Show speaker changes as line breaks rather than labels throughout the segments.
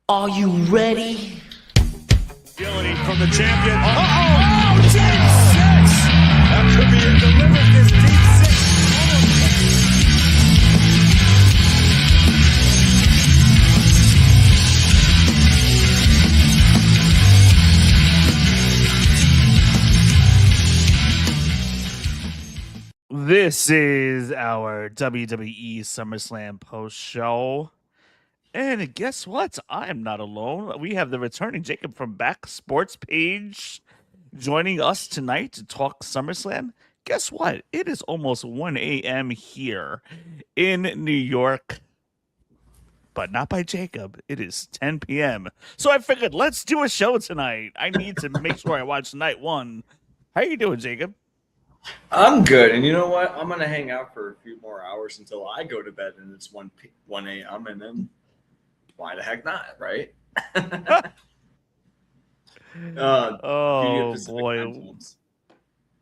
Are you ready?
Agility from the champion. Oh, deep six! That could be it. Delivered this deep six.
This is our WWE Summerslam post show. And guess what? I am not alone. We have the returning Jacob from Back Sports Page joining us tonight to talk SummerSlam. Guess what? It is almost 1 a.m. here in New York, but not by Jacob. It is 10 p.m. So I figured, let's do a show tonight. I need to make sure I watch night one. How you doing, Jacob?
I'm good, and you know what? I'm gonna hang out for a few more hours until I go to bed, and it's 1 a.m. and then why the heck not, right?
Oh boy,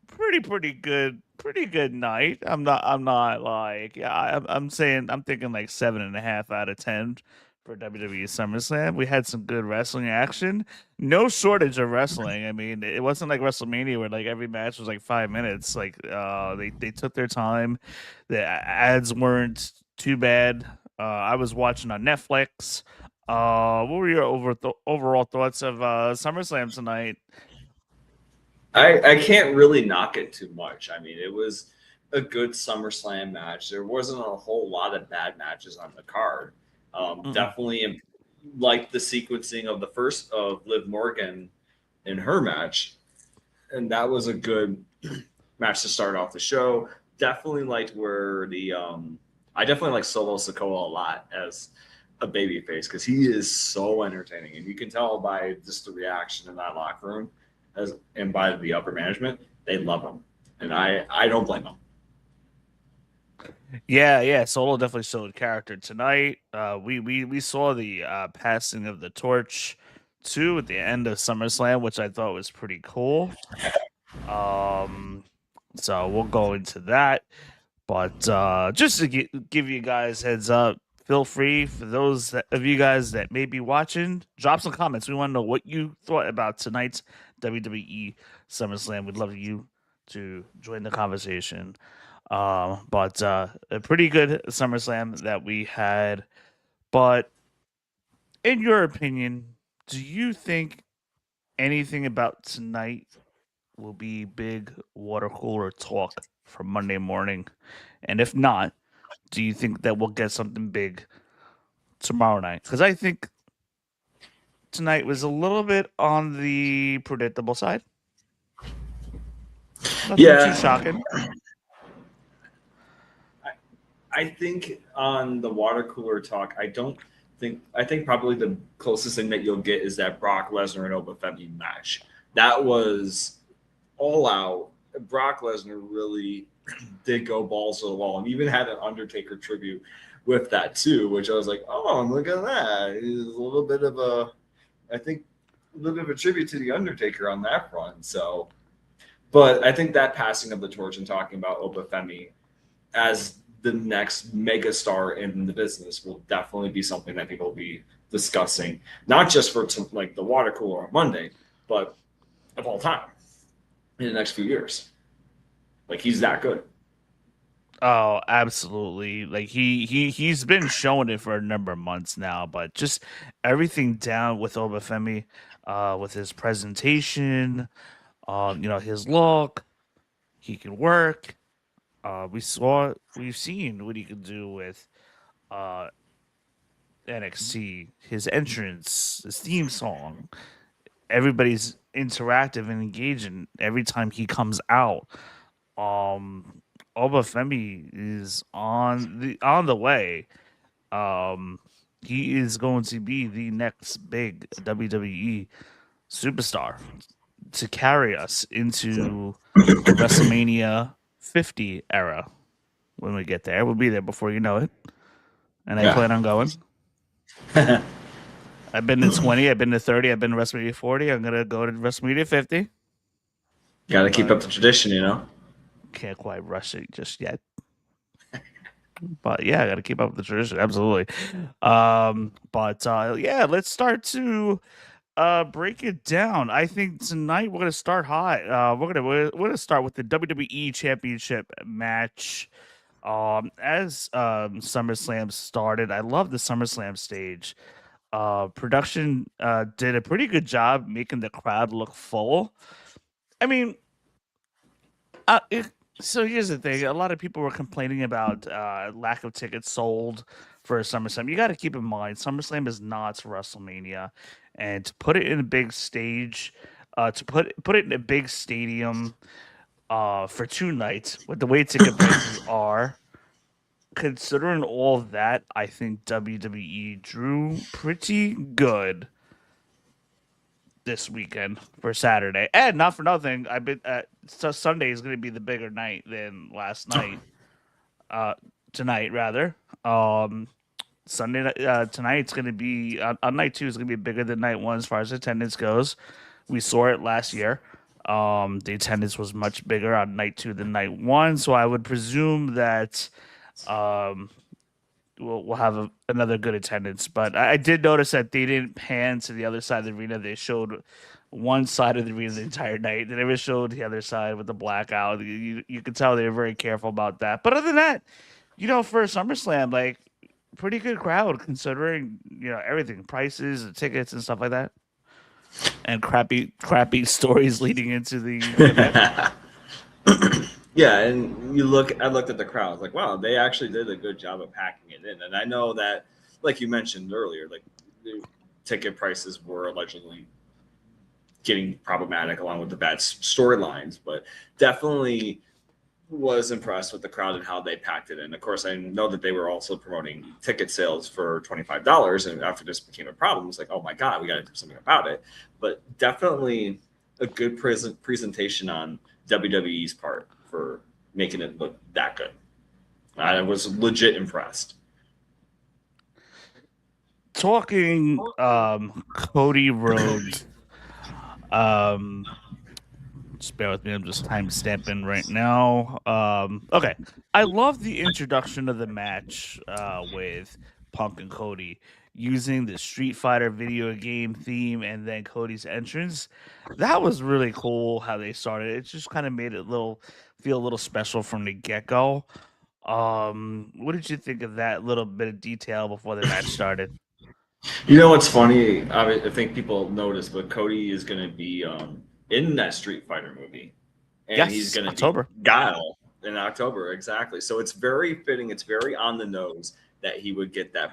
pretty good night. I'm not like, yeah. I'm thinking like 7.5 out of 10 for WWE SummerSlam. We had some good wrestling action. No shortage of wrestling. I mean, it wasn't like WrestleMania where like every match was like 5 minutes. Like they took their time. The ads weren't too bad. I was watching on Netflix. What were your overall thoughts of SummerSlam tonight?
I can't really knock it too much. I mean, it was a good SummerSlam match. There wasn't a whole lot of bad matches on the card. Definitely like the sequencing of the first of Liv Morgan in her match, and that was a good match to start off the show. Definitely liked where the I definitely like Solo Sikoa a lot as a babyface because he is so entertaining, and you can tell by just the reaction in that locker room and by the upper management, they love him, and I don't blame them.
Yeah. Solo definitely showed character tonight. We saw the passing of the torch too at the end of SummerSlam, which I thought was pretty cool. So we'll go into that. But just to give you guys heads up, feel free for those of you guys that may be watching, drop some comments. We want to know what you thought about tonight's WWE SummerSlam. We'd love you to join the conversation. But a pretty good SummerSlam that we had. But in your opinion, do you think anything about tonight will be big water cooler talk for Monday morning? And if not, do you think that we'll get something big tomorrow night? Because I think tonight was a little bit on the predictable side. Nothing too shocking.
I think on the water cooler talk, I think probably the closest thing that you'll get is that Brock Lesnar and Femi match. That was all out. Brock Lesnar really did go balls to the wall, and even had an Undertaker tribute with that too, which I was like, oh, look at that. It's a little bit of a tribute to the Undertaker on that front. So, but I think that passing of the torch and talking about Femi as the next mega star in the business will definitely be something that people will be discussing, not just for like the water cooler on Monday, but of all time in the next few years. Like, he's that good.
Oh, absolutely. Like he's been showing it for a number of months now, but just everything down with Obafemi, with his presentation, his look, he can work. We've seen what he can do with NXT, his entrance, his theme song. Everybody's interactive and engaging every time he comes out. Obafemi is on the way. He is going to be the next big WWE superstar to carry us into the WrestleMania 50 era. When we get there, we'll be there before you know it. And I plan on going. I've been to 20, I've been to 30, I've been to WrestleMania 40. I'm going to go to WrestleMania 50.
Got to keep up the tradition, you know?
Can't quite rush it just yet. But yeah, I got to keep up with the tradition. Absolutely. But yeah, let's start to break it down. I think tonight we're gonna start hot. We're gonna start with the WWE Championship match. As SummerSlam started, I love the SummerSlam stage. Production did a pretty good job making the crowd look full. I mean, uh, it, so here's the thing: a lot of people were complaining about lack of tickets sold for SummerSlam. You got to keep in mind, SummerSlam is not WrestleMania, and to put it in a big stage, to put it in a big stadium, for 2 nights, with the way ticket prices are, considering all that, I think WWE drew pretty good this weekend for Saturday. And not for nothing, I've been so Sunday is going to be the bigger night than last night. Tonight rather. Tonight's going to be on night 2 is going to be bigger than night 1 as far as attendance goes. We saw it last year. The attendance was much bigger on night 2 than night 1, so I would presume that um, we'll have another good attendance. But I did notice that they didn't pan to the other side of the arena. They showed one side of the arena the entire night. They never showed the other side with the blackout. You could tell they were very careful about that. But other than that, for SummerSlam, like pretty good crowd considering everything, prices, the tickets, and stuff like that, and crappy stories leading into the event.
Yeah, and I looked at the crowd. I was like, wow, they actually did a good job of packing it in. And I know that, like you mentioned earlier, like the ticket prices were allegedly getting problematic along with the bad storylines, but definitely was impressed with the crowd and how they packed it in. Of course, I know that they were also promoting ticket sales for $25, and after this became a problem, it's like, oh my god, we got to do something about it. But definitely a good presentation on WWE's part for making it look that good. I was legit impressed.
Talking Cody Rhodes. Just bear with me. I'm just time stamping right now. Okay. I love the introduction of the match with Punk and Cody using the Street Fighter video game theme and then Cody's entrance. That was really cool how they started. It just kind of made it feel a little special from the get go. What did you think of that little bit of detail before the match started?
You know what's funny? I think people noticed, but Cody is going to be in that Street Fighter movie, and he's
Yes,
going to be
October.
Guile in October. Exactly. So it's very fitting. It's very on the nose that he would get that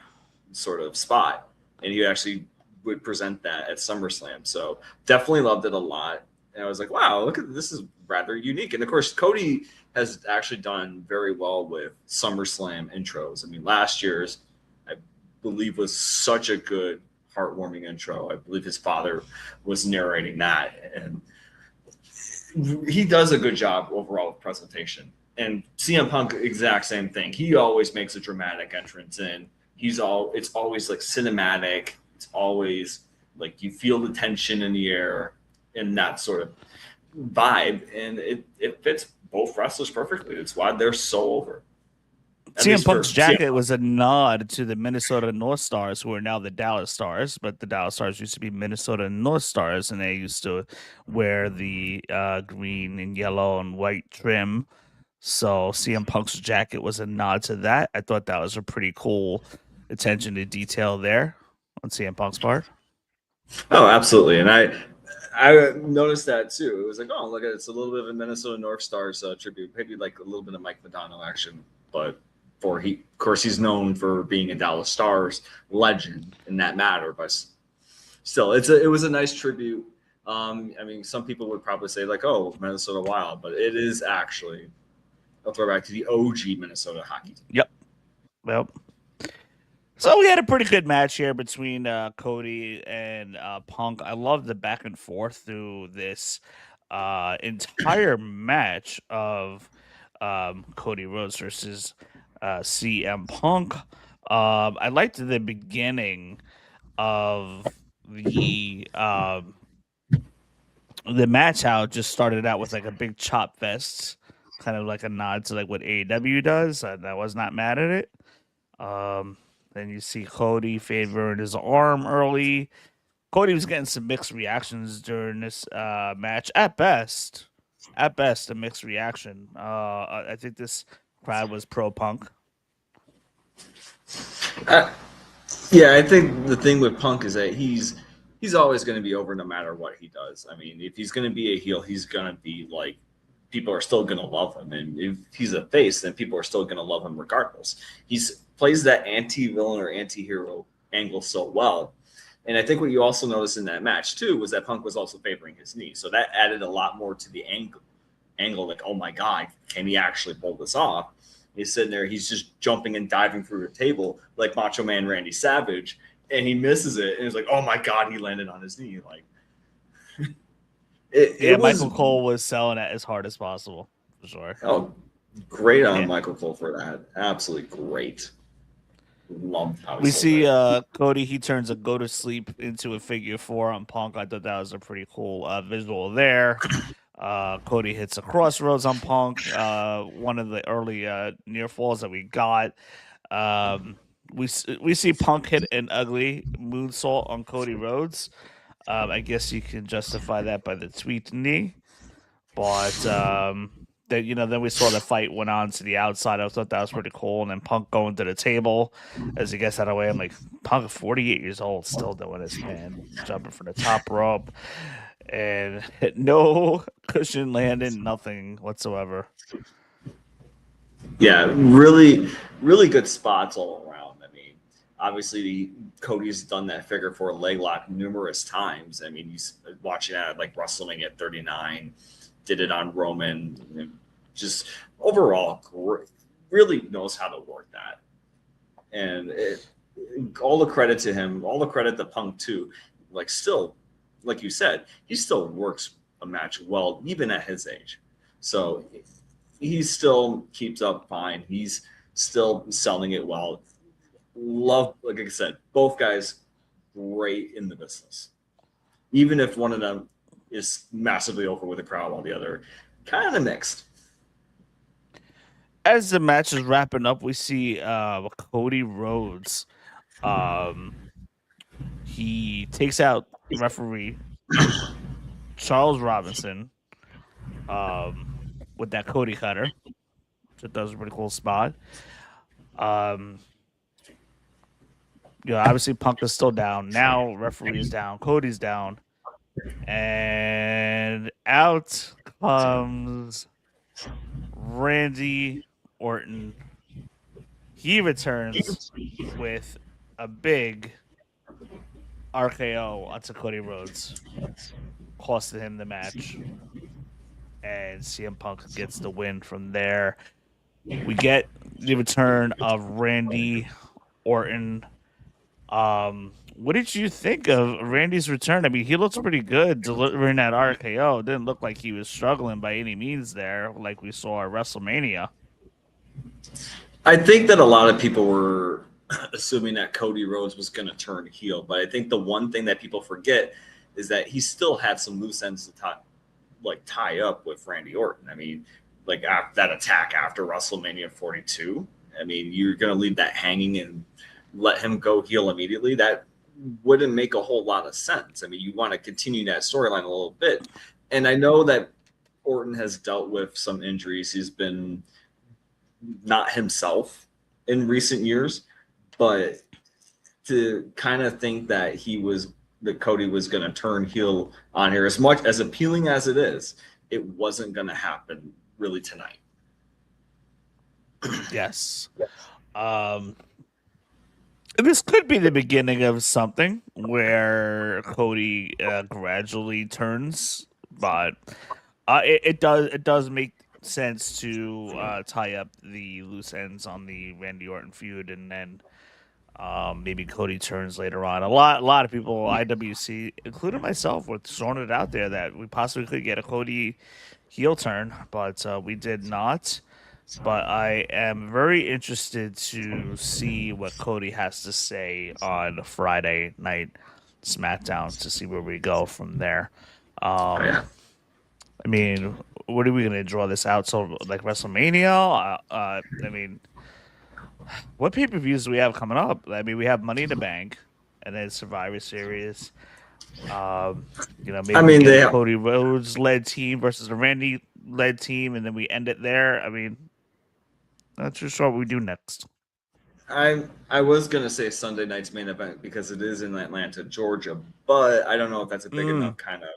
sort of spot, and he actually would present that at SummerSlam. So definitely loved it a lot. And I was like, wow, look at this is rather unique. And of course, Cody has actually done very well with SummerSlam intros. I mean, last year's I believe was such a good heartwarming intro. I believe his father was narrating that, and he does a good job overall with presentation. And Cmpunk, exact same thing. He always makes a dramatic entrance in. It's always like cinematic. It's always like you feel the tension in the air and that sort of vibe, and it fits both wrestlers perfectly. It's why they're so over. At
CM
least for
Punk's jacket
CM Punk.
was a nod to the Minnesota North Stars, who are now the Dallas Stars, but the Dallas Stars used to be Minnesota North Stars, and they used to wear the green and yellow and white trim. So CM Punk's jacket was a nod to that. I thought that was a pretty cool attention to detail there on CM Punk's part.
Oh, absolutely. And I noticed that too. It was like, oh, look at it's a little bit of a Minnesota North Stars tribute, maybe like a little bit of Mike Madonna action, but of course, he's known for being a Dallas Stars legend in that matter. But still, it was a nice tribute. I mean, some people would probably say like, oh, Minnesota Wild, but it is actually a throwback to the OG Minnesota hockey team.
Yep. Well, so we had a pretty good match here between Cody and Punk. I love the back and forth through this entire match of Cody Rhodes versus CM Punk. I liked the beginning of the match, how it just started out with like a big chop fest kind of like a nod to like what AEW does. I was not mad at it. Then you see Cody favoring his arm early. Cody was getting some mixed reactions during this match. At best, a mixed reaction. I think this crowd was pro Punk.
Yeah, I think the thing with Punk is that he's always going to be over no matter what he does. I mean, if he's going to be a heel, he's going to be like, people are still going to love him, and if he's a face, then people are still going to love him regardless. He's plays that anti-villain or anti-hero angle so well. And I think what you also noticed in that match too was that Punk was also favoring his knee, so that added a lot more to the angle. Like, oh my God, can he actually pull this off? He's sitting there, he's just jumping and diving through the table like Macho Man Randy Savage, and he misses it, and it's like, oh my God, he landed on his knee. Like,
Michael Cole was selling it as hard as possible, for sure.
Oh, great on Michael Cole for that. Absolutely great. Loved how
we see Cody, he turns a go to sleep into a figure four on Punk. I thought that was a pretty cool visual there. Cody hits a crossroads on Punk, one of the early near falls that we got. We see Punk hit an ugly moonsault on Cody Rhodes. I guess you can justify that by the tweet knee, but then we saw the fight went on to the outside. I thought that was pretty cool, and then Punk going to the table as he gets out of the way. I'm like, Punk, 48 years old, still doing this, man, jumping from the top rope. And no cushion landing, nothing whatsoever.
Yeah, really, really good spots all around. I mean, obviously, Cody's done that figure four leg lock numerous times. I mean, he's watching that at like WrestleMania 39, did it on Roman. Just overall, great, really knows how to work that. And all the credit to him, all the credit to Punk too. Like, still, like you said, he still works a match well, even at his age. So he still keeps up fine. He's still selling it well. Love, like I said, both guys great in the business. Even if one of them is massively over with the crowd while the other kind of mixed.
As the match is wrapping up, we see Cody Rhodes. He takes out referee Charles Robinson with that Cody cutter. So that was a pretty cool spot. Obviously Punk is still down. Now referee's down. Cody's down. And out comes Randy Orton. He returns with a big RKO onto Cody Rhodes, costing him the match, and Cmpunk gets the win from there. We get the return of Randy Orton. What did you think of Randy's return? I mean, he looks pretty good delivering that RKO. It didn't look like he was struggling by any means there, like we saw at WrestleMania.
I think that a lot of people were assuming that Cody Rhodes was going to turn heel, but I think the one thing that people forget is that he still had some loose ends to tie up with Randy Orton. I mean, like that attack after WrestleMania 42. I mean, you're going to leave that hanging and let him go heel immediately. That wouldn't make a whole lot of sense. I mean, you want to continue that storyline a little bit. And I know that Orton has dealt with some injuries. He's been not himself in recent years, but to kind of think that Cody was going to turn heel on here, as much as appealing as it is, it wasn't going to happen really tonight.
Yes. This could be the beginning of something where Cody gradually turns, but it does make sense to tie up the loose ends on the Randy Orton feud, and then maybe Cody turns later on. A lot of people, IWC, including myself, were throwing it out there that we possibly could get a Cody heel turn, but we did not. But I am very interested to see what Cody has to say on Friday night SmackDown to see where we go from there. I mean, what are we gonna draw this out? So like WrestleMania? I mean, what pay per views do we have coming up? I mean, we have Money in the Bank, and then Survivor Series. Um, maybe
I
we
mean,
get a
they have,
Cody Rhodes led team versus a Randy led team, and then we end it there. I mean, not too sure what we do next.
I was gonna say Sunday night's main event because it is in Atlanta, Georgia, but I don't know if that's a big
Mm.
enough kind of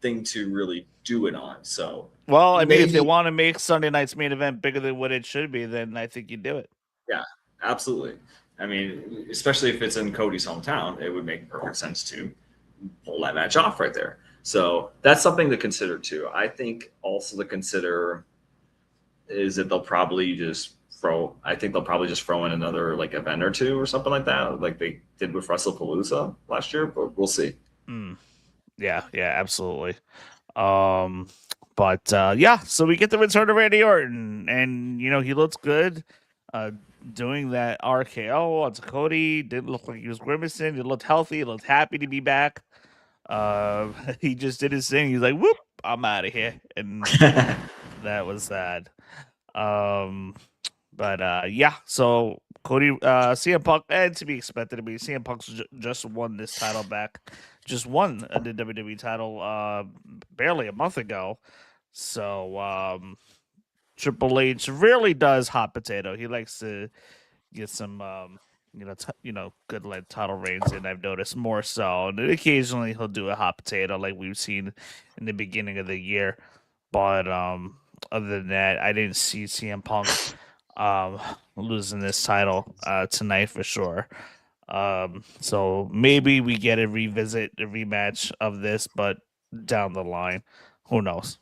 thing to really do it on. So
Well, I mean, if they
maybe,
want to make Sunday night's main event bigger than what it should be, then I think you do it.
yeah, absolutely. I mean, especially if it's in Cody's hometown, it would make perfect sense to pull that match off right there. So that's something to consider too. I think also to consider is that they'll probably just throw. I think they'll probably just throw in another like event or two or something like that, like they did with WrestlePalooza last year. But we'll see.
Mm. Yeah, absolutely. Um, but yeah, so we get the return of Randy Orton, and he looks good. Uh, doing that RKO onto Cody didn't look like he was grimacing. He looked healthy. He looked happy to be back. He just did his thing. He's like, "Whoop, I'm out of here," and that was that. Um, but yeah, so Cody, CM Punk, and to be expected. I mean, CM Punk's just won this title back, just won the WWE title barely a month ago. So Triple H really does hot potato. He likes to get some good like title reigns, and I've noticed more so. And occasionally he'll do a hot potato like we've seen in the beginning of the year. But other than that, I didn't see CM Punk losing this title tonight for sure. So maybe we get a rematch of this, but down the line, who knows?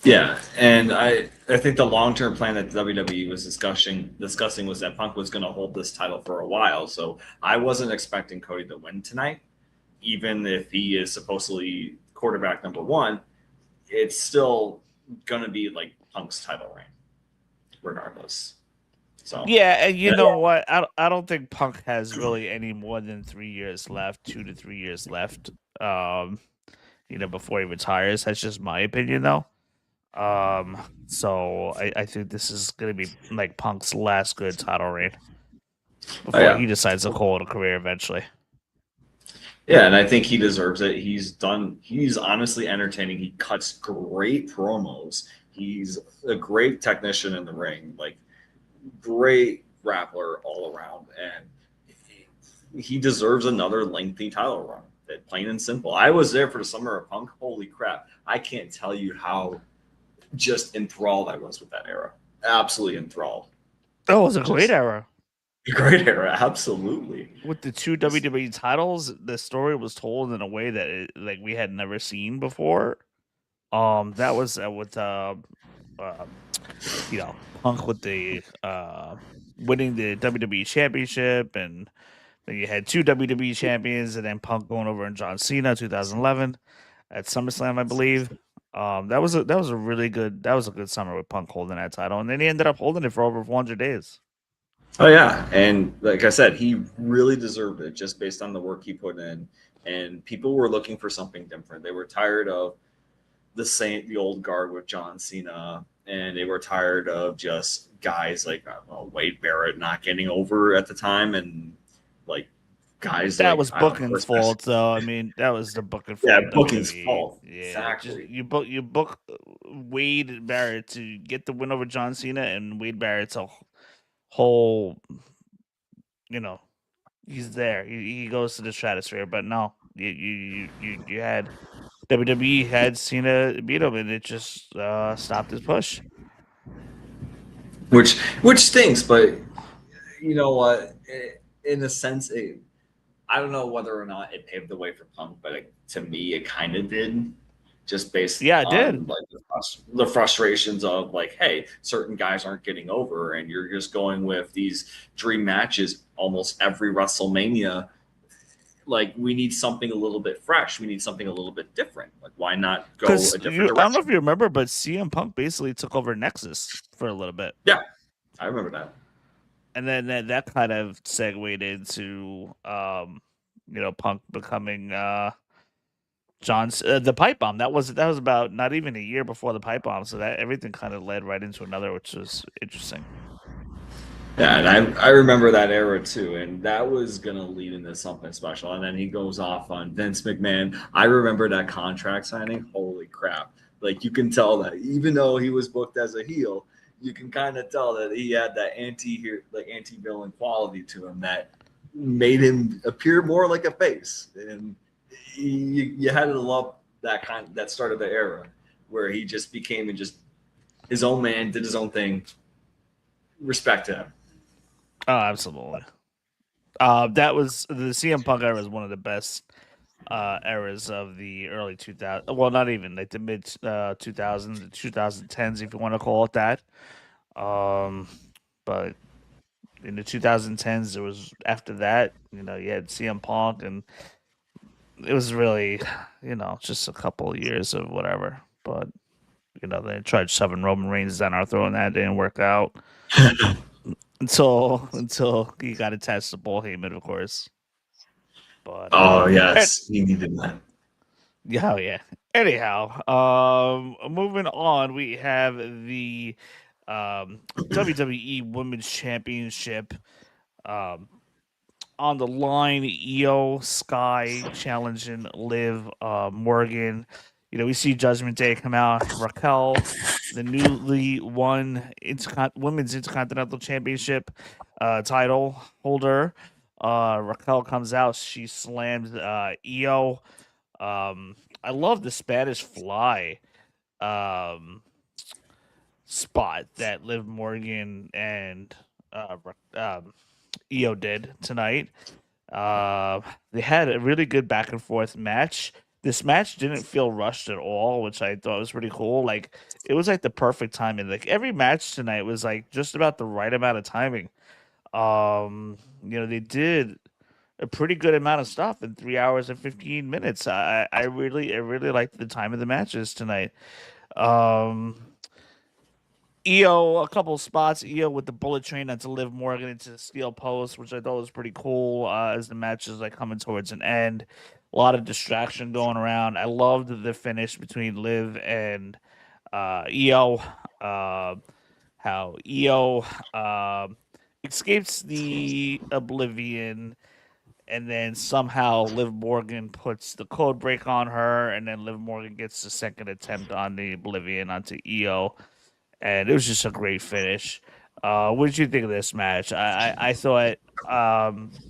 Yeah, and I think the long term plan that WWE was discussing was that Punk was going to hold this title for a while. So I wasn't expecting Cody to win tonight, even if he is supposedly quarterback number one. It's still going to be like Punk's title reign, regardless. So
Yeah, and you
yeah,
know what? I don't think Punk has really any more than 3 years left, 2 to 3 years left. Um, before he retires. That's just my opinion, though. So I think this is gonna be like Punk's last good title reign
oh,
before
yeah,
he decides to call it a career eventually.
yeah, and I think he deserves it. He's honestly entertaining. He cuts great promos. He's a great technician in the ring. Like great grappler all around, and he deserves another lengthy title run. That plain and simple. I was there for the Summer of Punk. Holy crap! I can't tell you how just enthralled I was with that era. Absolutely enthralled.
Oh, it was a great
Just
era
a great era. Absolutely.
with the two
Just
WWE titles. The story was told in a way that like we had never seen before. That was with uh, Punk with the winning the WWE Championship, and then you had two WWE champions, and then Punk going over in John Cena 2011 at SummerSlam, I believe. That was a good summer with Punk holding that title, and then he ended up holding it for over 400 days.
oh yeah, and like I said, he really deserved it just based on the work he put in. And people were looking for something different. They were tired of the old guard with John Cena, and they were tired of just guys like Wade Barrett not getting over at the time, and like guys
That
like
was
I don't know,
booking's
Chris
fault, though. I mean, that was the booking
yeah,
fault of
booking's
WWE.
fault
Yeah, just
exactly.
you book Wade Barrett to get the win over John Cena, and Wade Barrett's a whole, you know, he's there. He goes to the stratosphere. But no, you had WWE had Cena beat him, and it just stopped his push.
Which stinks, but you know what? In a sense, I don't know whether or not it paved the way for Punk, but to me, it kind of did, just based
Yeah, it did.
on like the frustrations of like, hey, certain guys aren't getting over, and you're just going with these dream matches almost every WrestleMania. Like, we need something a little bit fresh. We need something a little bit different. Like, why not go
Because
a different
I don't know if
direction?
you remember, but CM Punk basically took over Nexus for a little bit.
Yeah, I remember that.
And then that kind of segued into Punk becoming the pipe bomb. That was about not even a year before the pipe bomb. So that everything kind of led right into another, which was interesting.
Yeah, and I remember that era too, and that was gonna lead into something special. And then he goes off on Vince McMahon. I remember that contract signing. Holy crap! Like you can tell that even though he was booked as a heel, you can kind of tell that he had that anti-villain quality to him that made him appear more like a face. And you had to love that start of the era where he just became just his own man, did his own thing. Respect to him.
Oh, absolutely. That was the CM Punk era was one of the best eras of the early 2000s. Well, not even like the mid 2000s, the 2010s, if you want to call it that. Um, but in the 2010s, there was after that, you had CM Punk, and it was really, just a couple of years of whatever. But they tried shoving Roman Reigns down our throat, and that didn't work out until he got attached to Paul Heyman, of course. But
Oh yes, he needed that.
yeah, yeah. Anyhow, moving on, we have the WWE Women's Championship on the line. IYO Sky challenging Liv Morgan. We see Judgment Day come out. Raquel, the newly won Women's Intercontinental Championship title holder. Raquel comes out. She slams IYO. I love the Spanish Fly spot that Liv Morgan and IYO did tonight. They had a really good back and forth match. This match didn't feel rushed at all, which I thought was pretty cool. Like it was like the perfect timing. Like every match tonight was like just about the right amount of timing. They did a pretty good amount of stuff in 3 hours and 15 minutes. I really liked the time of the matches tonight. Um, IYO, a couple of spots. IYO with the bullet train onto Liv Morgan into the steel post, which I thought was pretty cool. As the match is like coming towards an end, a lot of distraction going around. I loved the finish between Liv and IYO. How IYO escapes the oblivion, and then somehow Liv Morgan puts the code break on her, and then Liv Morgan gets the second attempt on the oblivion onto IYO, and it was just a great finish. What did you think of this match? I thought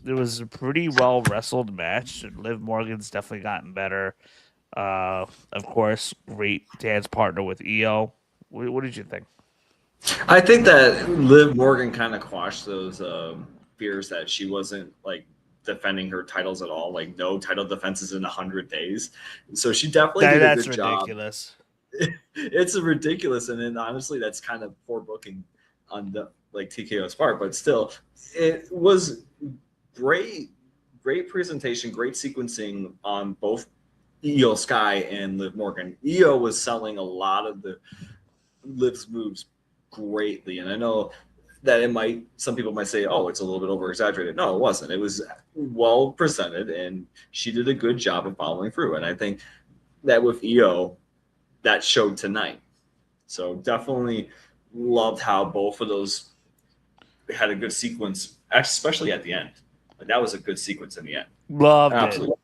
it was a pretty well wrestled match. Liv Morgan's definitely gotten better. Of course, great dance partner with IYO. What did you think?
I think that Liv Morgan kind of quashed those fears that she wasn't like defending her titles at all. Like no title defenses in 100 days. So she definitely did a good job.
Ridiculous.
It's ridiculous, and then honestly, that's kind of poor booking on the TKO's part. But still, it was great presentation, great sequencing on both IYO Sky and Liv Morgan. IYO was selling a lot of the Liv's moves greatly, and I know that some people might say, oh, it's a little bit over exaggerated. No, it wasn't. It was well presented, and she did a good job of following through. And I think that with IYO, that showed tonight. So definitely loved how both of those had a good sequence, especially at the end. Like that was a good sequence in the end.
Absolutely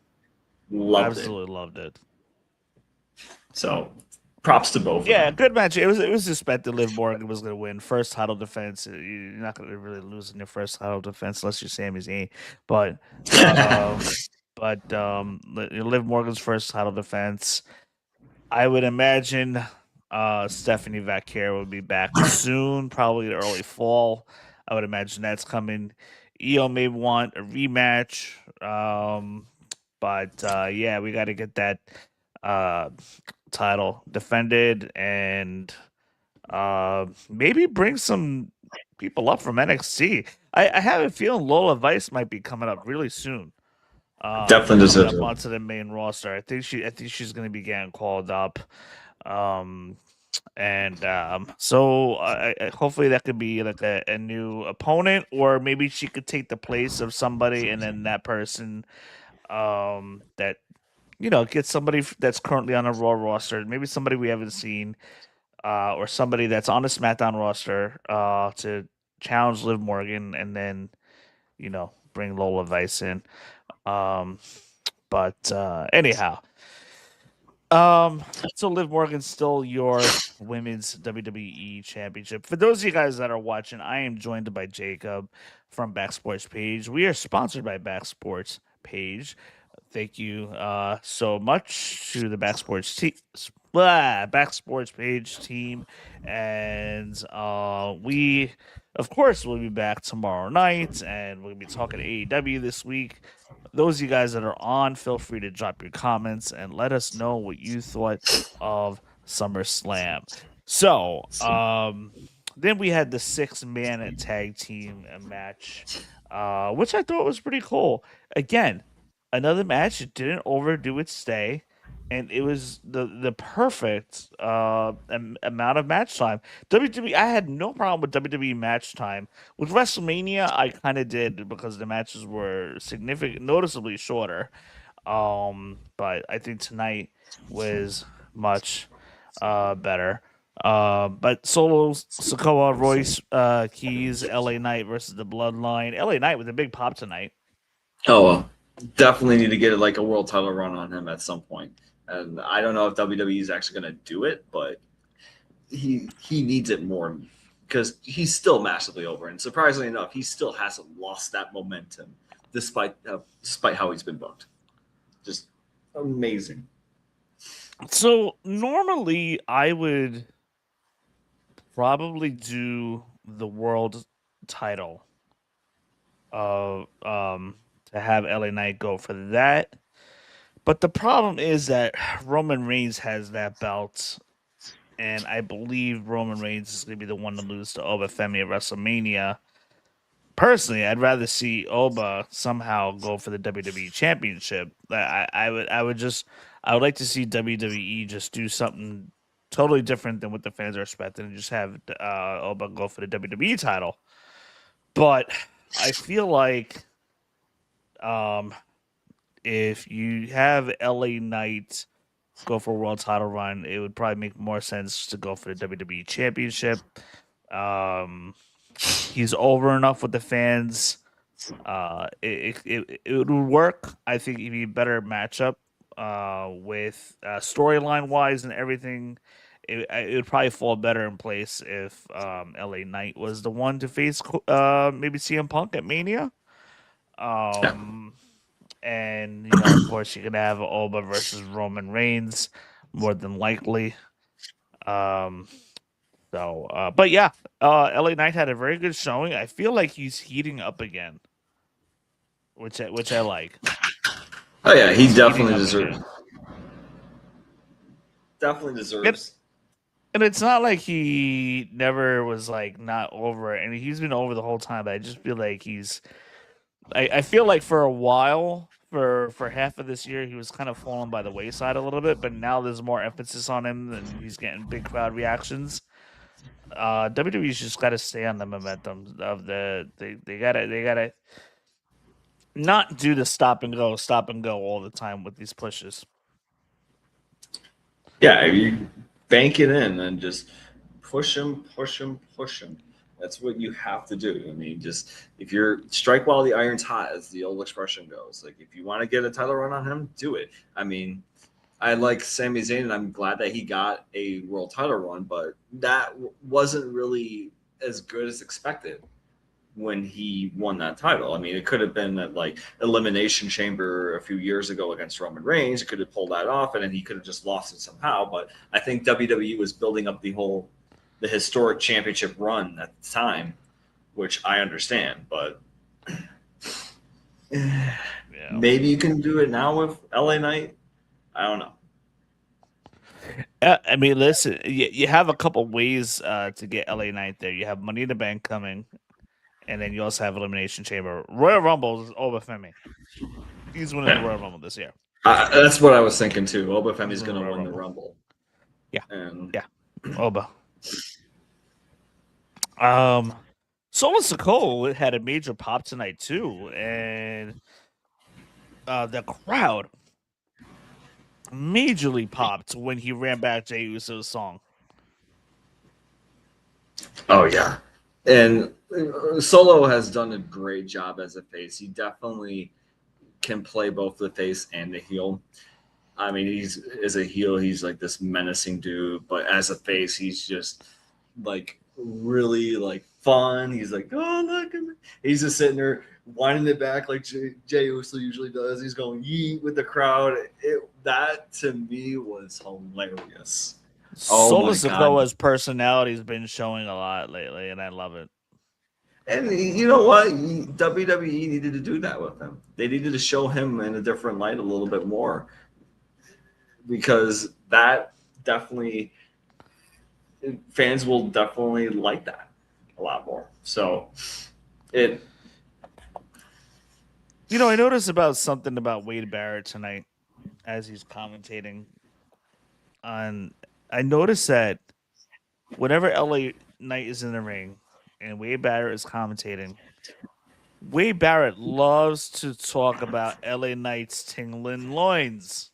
Loved it. So props to both.
Yeah, good match. It was expected Liv Morgan was going to win first title defense. You're not going to really lose in your first title defense unless you're Sami Zayn. But Liv Morgan's first title defense. I would imagine Stephanie Vaquero will be back soon, probably early fall. I would imagine that's coming. IYO may want a rematch, but we got to get that title defended and maybe bring some people up from NXT. I have a feeling Lola Vice might be coming up really soon.
Definitely deserves
up onto the main roster. I think she's going to be getting called up. So hopefully that could be like a new opponent, or maybe she could take the place of somebody, and then that person that get somebody that's currently on a Raw roster, maybe somebody we haven't seen, or somebody that's on a SmackDown roster, to challenge Liv Morgan, and then bring Lola Vice in. Um, but anyhow, so Liv Morgan's still your women's WWE championship. For those of you guys that are watching, I am joined by Jacob from Back Sports Page. We are sponsored by Back Sports Page. Thank you so much to the Back Sports Page team, and we, of course, will be back tomorrow night, and we'll be talking AEW this week. Those of you guys that are on, feel free to drop your comments and let us know what you thought of SummerSlam. So, then we had the 6-man tag team match, which I thought was pretty cool. Again, another match. It didn't overdo its stay, and it was the perfect amount of match time. WWE, I had no problem with WWE match time. With WrestleMania, I kind of did because the matches were noticeably shorter. But I think tonight was much better. But Solo, Sikoa, Royce, Keys, LA Knight versus the Bloodline. LA Knight with a big pop tonight.
Oh, well, definitely need to get like a world title run on him at some point. And I don't know if WWE is actually going to do it, but he needs it more because he's still massively over. And surprisingly enough, he still hasn't lost that momentum despite how he's been booked. Just amazing.
So normally I would probably do the world title to have LA Knight go for that. But the problem is that Roman Reigns has that belt, and I believe Roman Reigns is going to be the one to lose to Oba Femi at WrestleMania. Personally, I'd rather see Oba somehow go for the WWE Championship. I would like to see WWE just do something totally different than what the fans are expecting, and just have Oba go for the WWE title. But I feel like if you have LA Knight go for a world title run, it would probably make more sense to go for the WWE Championship. He's over enough with the fans. It would work. I think it'd be a better matchup with storyline wise and everything. It would probably fall better in place if LA Knight was the one to face maybe Cmpunk at Mania. And of course, you're gonna have Oba versus Roman Reigns, more than likely. But yeah, LA Knight had a very good showing. I feel like he's heating up again, which I like.
Oh yeah, he definitely deserves. Definitely deserves.
And it's not like he never was like not over it, and he's been over the whole time. But I just feel like I feel like for a while, for half of this year, he was kind of falling by the wayside a little bit. But now there's more emphasis on him, and he's getting big crowd reactions. WWE's just got to stay on the momentum of they gotta not do the stop and go all the time with these pushes.
Yeah, you bank it in and just push him. That's what you have to do. I mean, just if you're strike while the iron's hot, as the old expression goes. Like if you want to get a title run on him, do it. I mean, I like Sami Zayn, and I'm glad that he got a world title run, but that wasn't really as good as expected when he won that title. I mean, it could have been that like Elimination Chamber a few years ago against Roman Reigns. It could have pulled that off, and then he could have just lost it somehow. But I think WWE was building up the historic championship run at the time, which I understand, but maybe you can do it now with LA Knight. I don't know.
I mean, listen, you have a couple ways to get LA Knight there. You have Money in the Bank coming, and then you also have Elimination Chamber. Royal Rumble is Oba Femi. He's winning the Royal Rumble this year.
That's what I was thinking too. Oba Femi's going to win the Rumble.
Yeah,
and...
yeah, Oba. Solo Sikoa had a major pop tonight too, and the crowd majorly popped when he ran back Jey Uso's song.
Oh yeah, and Solo has done a great job as a face. He definitely can play both the face and the heel. I mean, he's as a heel, he's like this menacing dude, but as a face, he's just like really like fun. He's like, oh look at me. He's just sitting there winding it back like Jey Uso usually does. He's going yeet with the crowd. That to me was hilarious.
Solo Sikoa's personality has been showing a lot lately, and I love it.
And you know what? WWE needed to do that with him. They needed to show him in a different light a little bit more, because that definitely fans will definitely like that a lot more. So it.
You know, I noticed about something about Wade Barrett tonight as he's commentating on. I noticed that whenever LA Knight is in the ring and Wade Barrett is commentating, Wade Barrett loves to talk about LA Knight's tingling loins.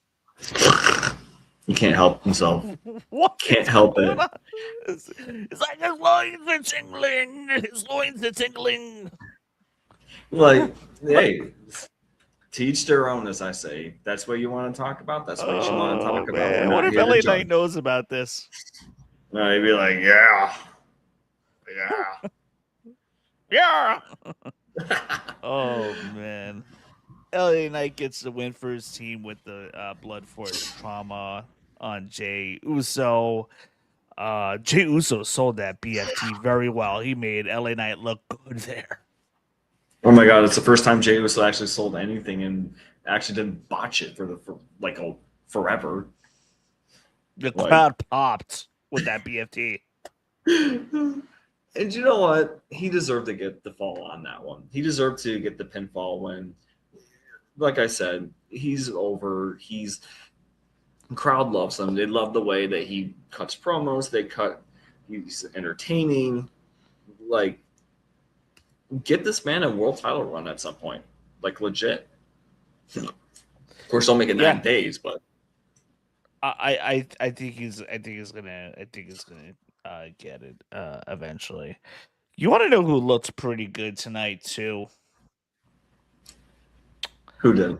He can't help himself.
What?
Can't help it.
It's like his loins are tingling. His loins are tingling.
Like, hey, teach their own, as I say. That's what you want to talk about. That's what you want to talk about.
What if LA Knight knows about this?
No, he'd be like, yeah.
Yeah. Oh man, LA Knight gets the win for his team with the blood force trauma on Jey Uso. Jey Uso sold that BFT very well. He made LA Knight look good there.
Oh my god, it's the first time Jey Uso actually sold anything and actually didn't botch it for forever.
The crowd popped with that BFT.
And you know what? He deserved to get the fall on that one. He deserved to get the pinfall when, like I said, he's over. The crowd loves him. They love the way that he cuts promos. He's entertaining. Like, get this man a world title run at some point. Like, legit. Of course, don't make it 9 days, but
I think he's gonna get it eventually. You want to know who looked pretty good tonight too?
Who did?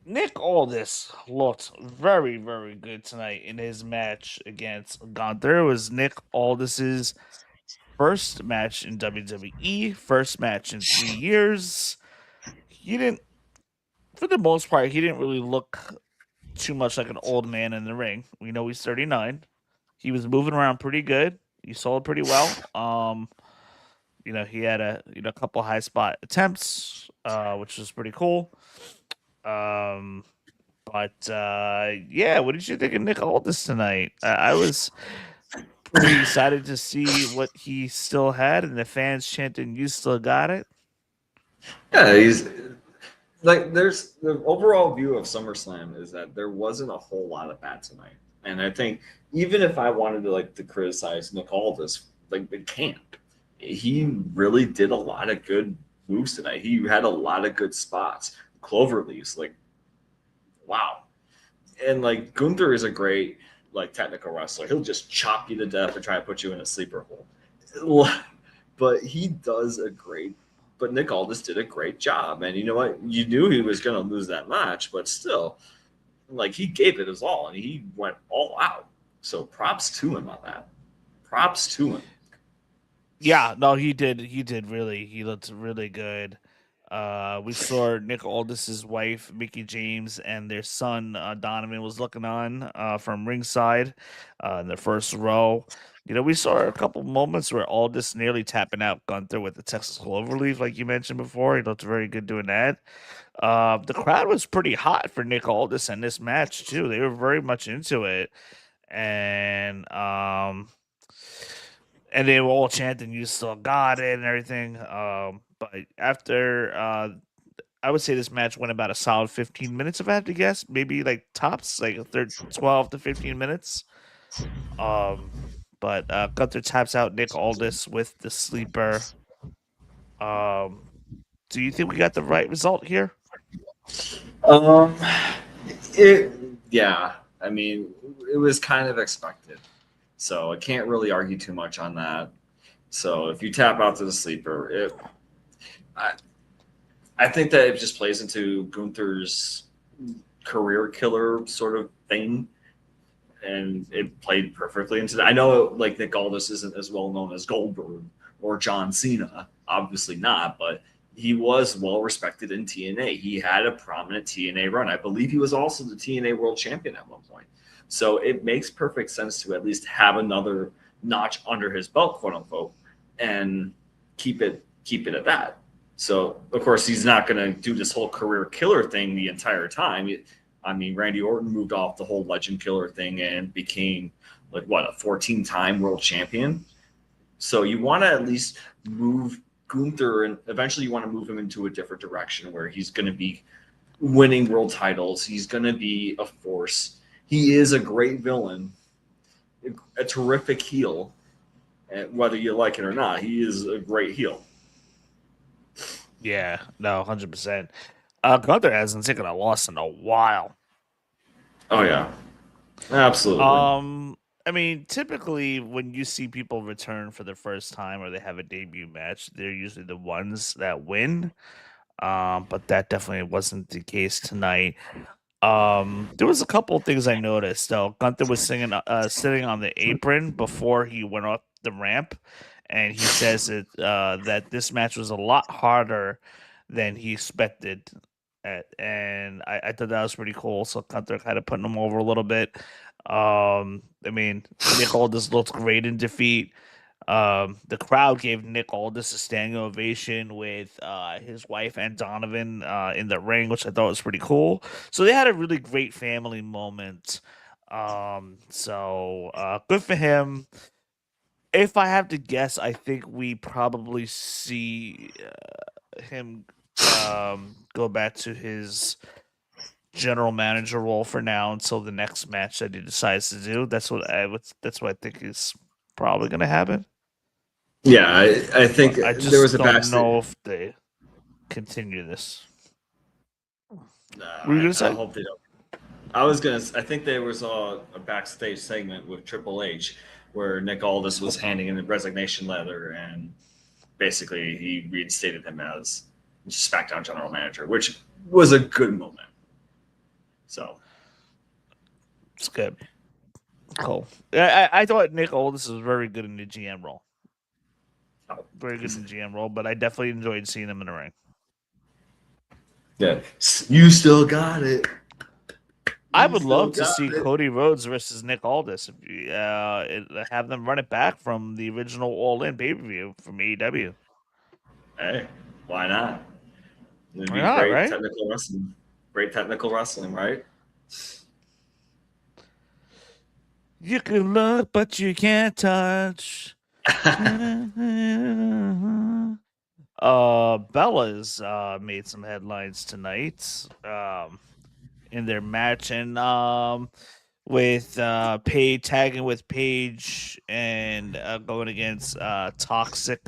Nick Aldis looked very, very good tonight in his match against Gunther. It was Nick Aldis's first match in WWE, first match in 3 years. He didn't, for the most part, he didn't really look too much like an old man in the ring. We know he's 39. He was moving around pretty good. He sold pretty well. He had a couple high spot attempts, which was pretty cool. What did you think of Nick Aldis tonight? I was pretty excited to see what he still had, and the fans chanting, "You still got it."
Yeah, he's like, there's the overall view of SummerSlam is that there wasn't a whole lot of bad tonight. And I think even if I wanted to criticize Nick Aldis, it can't. He really did a lot of good moves tonight. He had a lot of good spots. Cloverleafs, wow. And Gunther is a great technical wrestler. He'll just chop you to death and try to put you in a sleeper hole. But he does but Nick Aldis did a great job. And you know what? You knew he was going to lose that match, but still, he gave it his all and he went all out. So props to him on that. Props to him.
Yeah, no, he did. He looked really good. We saw Nick Aldis's wife, Mickey James, and their son, Donovan, was looking on from ringside in the first row. We saw a couple moments where Aldis nearly tapping out Gunther with the Texas Cloverleaf, like you mentioned before. He looked very good doing that. The crowd was pretty hot for Nick Aldis in this match, too. They were very much into it. And they were all chanting, "You still got it," and everything. But after, I would say this match went about a solid 15 minutes, if I had to guess. Maybe tops, 12 to 15 minutes. But Gunther taps out Nick Aldis with the sleeper. Do you think we got the right result here?
Yeah. I mean, it was kind of expected. So I can't really argue too much on that. So if you tap out to the sleeper, I, I think that it just plays into Gunther's career killer sort of thing, and it played perfectly into that. I know like Nick Aldis isn't as well known as Goldberg or John Cena, obviously not, but he was well respected in TNA. He had a prominent TNA run. I believe he was also the TNA World Champion at one point. So it makes perfect sense to at least have another notch under his belt, quote unquote, and keep it at that. So of course he's not going to do this whole career killer thing the entire time. I mean, Randy Orton moved off the whole legend killer thing and became like what, a 14-time world champion. So you want to at least move Gunther, and eventually you want to move him into a different direction where he's going to be winning world titles. He's going to be a force. He is a great villain, a terrific heel. And whether you like it or not, he is a great heel.
Yeah, no, 100%. Gunther hasn't taken a loss in a while.
Oh yeah, absolutely.
I mean, typically when you see people return for the first time or they have a debut match, they're usually the ones that win. But that definitely wasn't the case tonight. There was a couple of things I noticed though. Gunther was sitting on the apron before he went off the ramp, and he says that this match was a lot harder than he expected. And I thought that was pretty cool. So Gunther kind of putting him over a little bit. I mean, Nick Aldis looked great in defeat. The crowd gave Nick Aldis a standing ovation with his wife and Donovan in the ring, which I thought was pretty cool. So they had a really great family moment. So good for him. If I have to guess, I think we probably see him go back to his general manager role for now until the next match that he decides to do. That's what I think is probably going to happen.
Yeah, I think
I
there was
just
a
don't
backstage.
know if they continue this.
Nah,
Were you gonna
I
say?
hope they don't. I think there was a backstage segment with Triple H where Nick Aldis was handing in the resignation letter, and basically he reinstated him as SmackDown general manager, which was a good moment. So
It's good. Cool. I thought Nick Aldis was very good in the GM role. Very good in the GM role, but I definitely enjoyed seeing him in the ring.
yeah, you still got it.
I would love to see Cody Rhodes versus Nick Aldis. If you, have them run it back from the original All In pay per view from AEW.
Hey, why not? It'd
Why
be
not,
great
right?
technical wrestling. Great technical wrestling, right?
You can look, but you can't touch. Bella's made some headlines tonight. In their match, and with Paige tagging with Paige and going against Toxic.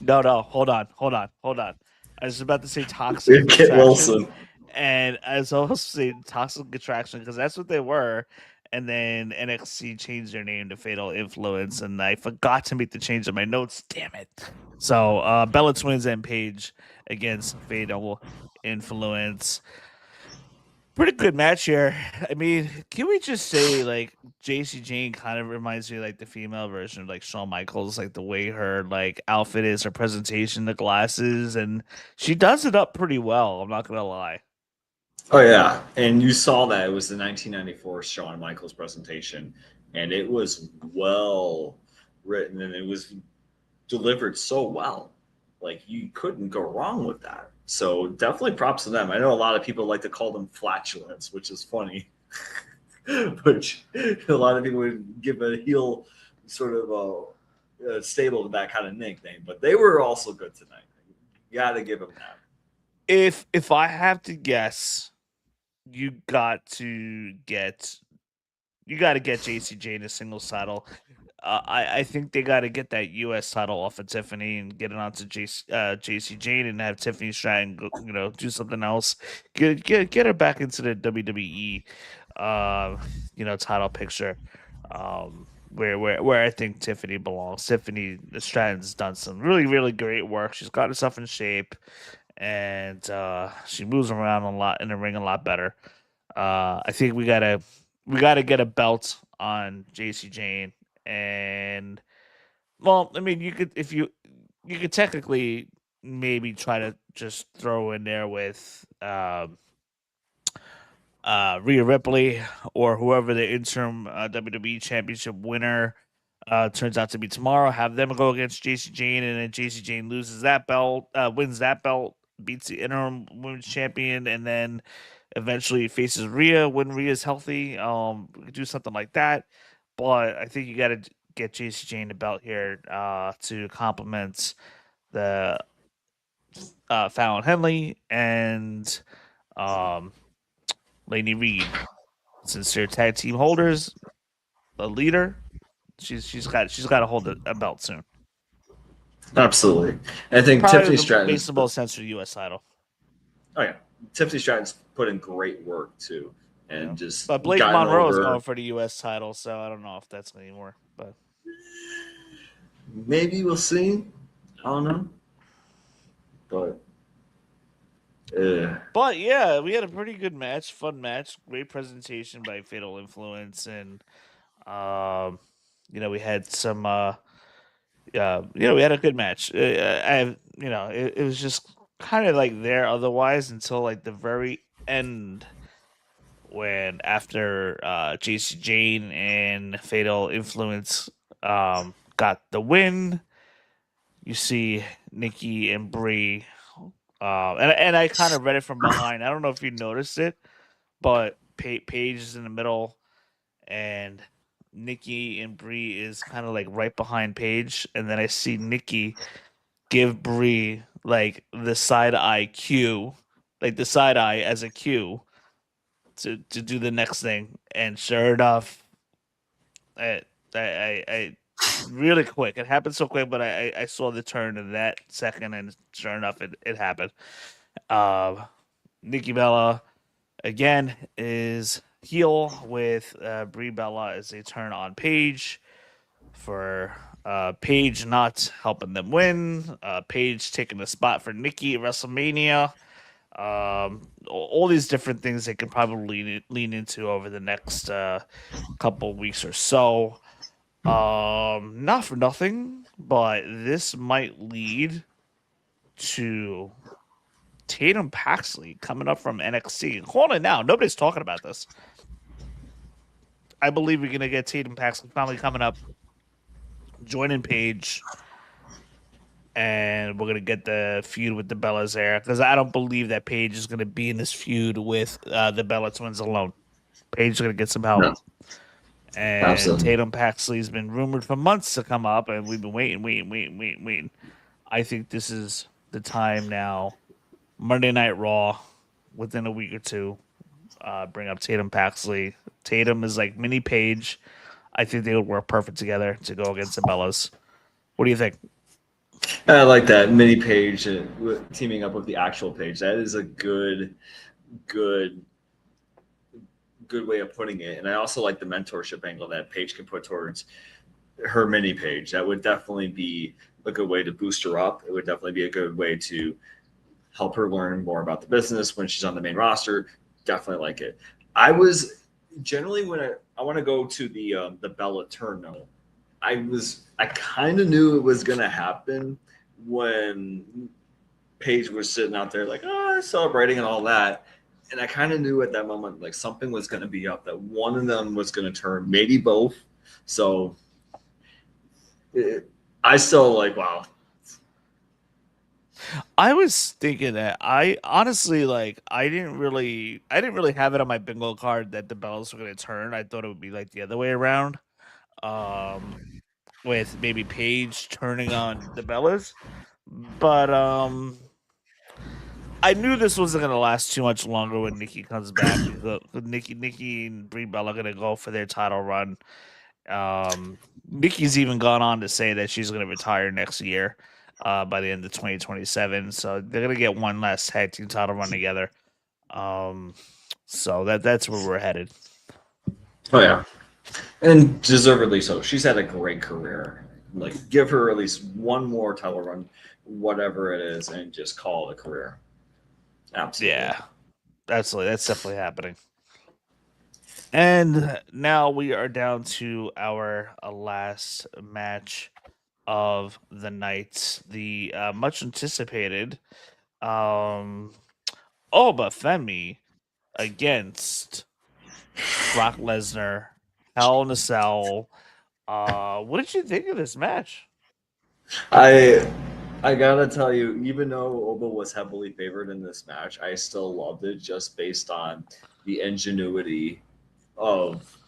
No, hold on. I was about to say Toxic
Kit
Attraction,
Wilson.
and I was also saying Toxic Attraction because that's what they were. And then NXT changed their name to Fatal Influence, and I forgot to make the change in my notes. Damn it! So Bella Twins and Paige against Fatal Influence. Pretty good match here. I mean, can we just say like JC Jane kind of reminds me of, like, the female version of like Shawn Michaels, like the way her like outfit is, her presentation, the glasses, and she does it up pretty well. I'm not gonna lie.
Oh yeah, and you saw that it was the 1994 Shawn Michaels presentation, and it was well written, and it was delivered so well. Like you couldn't go wrong with that. So definitely props to them. I know a lot of people like to call them flatulence, which is funny. Which a lot of people would give a heel sort of a stable to that kind of nickname, but they were also good tonight. You got to give them that.
If I have to guess, you got to get JC Jane a single title. I think they got to get that U.S. title off of Tiffany and get it onto JC Jane and have Tiffany Stratton go, do something else. Get her back into the WWE, title picture. Where I think Tiffany belongs. Tiffany Stratton's done some really really great work. She's got herself in shape, and she moves around a lot in the ring a lot better. I think we gotta get a belt on JC Jane, and well, I mean, you could technically maybe try to just throw in there with Rhea Ripley or whoever the interim WWE Championship winner turns out to be tomorrow. Have them go against JC Jane, and then JC Jane loses that belt, wins that belt, beats the interim women's champion, and then eventually faces Rhea when Rhea's healthy. We could do something like that. But I think you got to get JC Jane the belt here to complement the Fallon Henley and um, Laney Reed. Since they're tag team holders, a leader, she's got to hold a belt soon.
Absolutely. I think
Probably
Tiffany Stratton
makes the most sense for the U.S. title.
Oh yeah, Tiffany Stratton's put in great work too, and just
But Blake
gotten
Monroe is
over.
going for the U.S. title, so I don't know if that's anymore. But
maybe we'll see. I don't know, but
But yeah, we had a pretty good match, fun match, great presentation by Fatal Influence, and um, we had some, we had a good match. It was just kind of like there otherwise until like the very end when after JC Jane and Fatal Influence got the win. You see Nikki and Brie, and I kind of read it from behind. I don't know if you noticed it, but Paige is in the middle, and Nikki and Brie is kind of like right behind Paige, and then I see Nikki give Brie like the side eye cue, like the side eye as a cue to do the next thing, and sure enough, I really quick. It happened so quick, but I saw the turn in that second, and sure enough, it happened. Nikki Bella again is heel with Brie Bella as they turn on Paige for Paige not helping them win. Paige taking the spot for Nikki at WrestleMania. All these different things they can probably lean into over the next couple weeks or so. Not for nothing, but this might lead to Tatum Paxley coming up from NXT. Hold it now. Nobody's talking about this. I believe we're gonna get Tatum Paxley finally coming up, joining Paige, and we're gonna get the feud with the Bellas there. Because I don't believe that Paige is gonna be in this feud with the Bella Twins alone. Paige is gonna get some help.
no,
And
absolutely.
Tatum Paxley's been rumored for months to come up, and we've been waiting. I think this is the time now. Monday Night Raw, within a week or two, bring up Tatum Paxley. Tatum is like mini Paige. I think they would work perfect together to go against the Bellas. What do you think?
I like that mini Page teaming up with the actual Page. That is a good way of putting it. And I also like the mentorship angle that Paige can put towards her mini Page. That would definitely be a good way to boost her up. It would definitely be a good way to help her learn more about the business when she's on the main roster. Definitely like it. I was generally when I want to go to the Bella turn though. I kind of knew it was gonna happen when Paige was sitting out there like celebrating and all that. And I kind of knew at that moment like something was gonna be up, that one of them was gonna turn, maybe both. So I still like wow.
I was thinking that I honestly like I didn't really have it on my bingo card that the Bellas were going to turn. I thought it would be like the other way around, with maybe Paige turning on the Bellas, but I knew this wasn't going to last too much longer when Nikki comes back. Nikki and Brie Bella going to go for their title run, Mickey's even gone on to say that she's going to retire next year by the end of 2027. So they're going to get one last tag team title run together. So that's where we're headed.
Oh yeah, and deservedly so. She's had a great career. Like, give her at least one more title run, whatever it is, and just call it a career. Absolutely.
Yeah, absolutely. That's definitely happening. And now we are down to our last match of the night, the much anticipated but Femi against Brock Lesnar, Hell in a Cell. What did you think of this match?
I gotta tell you, even though Oba was heavily favored in this match, I still loved it just based on the ingenuity of